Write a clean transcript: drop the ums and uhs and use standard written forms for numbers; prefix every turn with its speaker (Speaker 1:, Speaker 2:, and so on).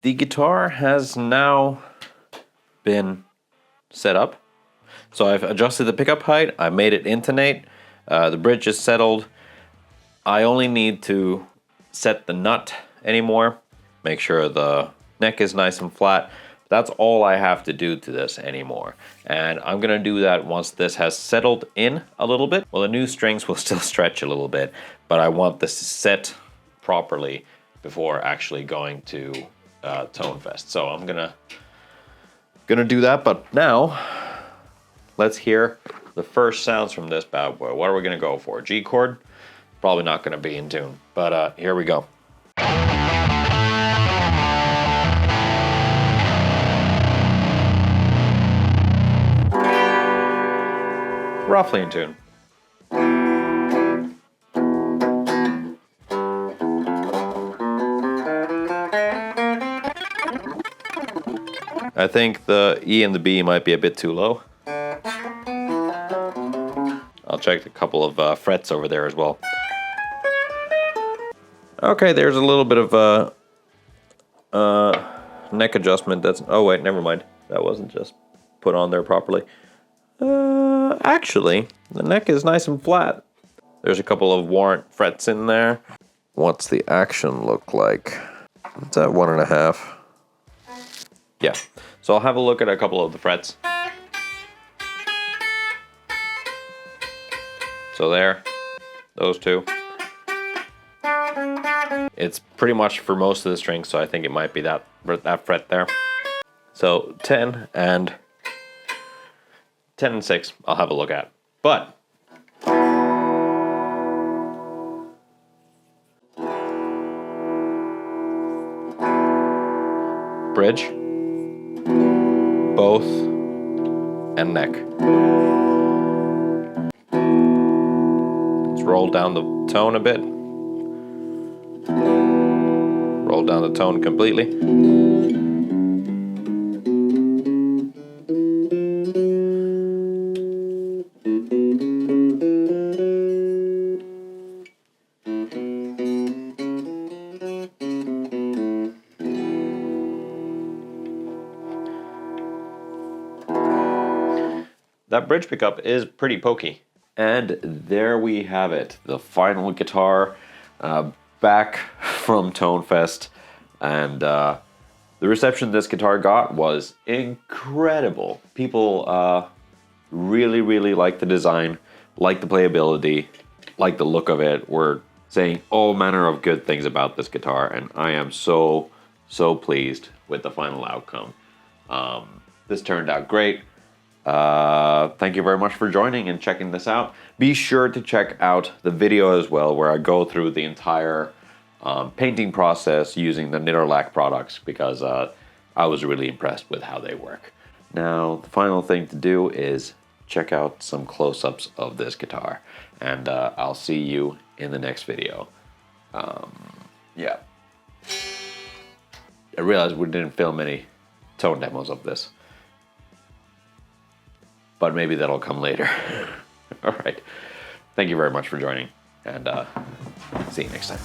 Speaker 1: The guitar has now been set up. So I've adjusted the pickup height, I made it intonate, the bridge is settled. I only need to set the nut anymore, make sure the neck is nice and flat. That's all I have to do to this anymore. And I'm gonna do that once this has settled in a little bit. Well, the new strings will still stretch a little bit, but I want this to set properly before actually going to Tone Fest. So I'm gonna do that, but now let's hear the first sounds from this bad boy. What are we gonna go for? G chord? Probably not gonna be in tune, but here we go. Roughly in tune. I think the E and the B might be a bit too low. I'll check a couple of frets over there as well. Okay, there's a little bit of neck adjustment. That's, oh wait, never mind. That wasn't just put on there properly. Actually, the neck is nice and flat. There's a couple of warrant frets in there. What's the action look like? It's at 1.5. Yeah, so I'll have a look at a couple of the frets. So there, those two. It's pretty much for most of the strings, so I think it might be that fret there. So 10 and 6, I'll have a look at. But bridge, both, and neck. Let's roll down the tone a bit. Roll down the tone completely. That bridge pickup is pretty pokey. And there we have it, the final guitar back from Tone Fest. And the reception this guitar got was incredible. People really, really liked the design, liked the playability, liked the look of it, were saying all manner of good things about this guitar, and I am so, so pleased with the final outcome. This turned out great. Thank you very much for joining and checking this out. Be sure to check out the video as well, where I go through the entire painting process using the Knitterlack products, because I was really impressed with how they work. Now, the final thing to do is check out some close-ups of this guitar, and I'll see you in the next video. Yeah. I realized we didn't film any tone demos of this, but maybe that'll come later. All right. Thank you very much for joining, and see you next time.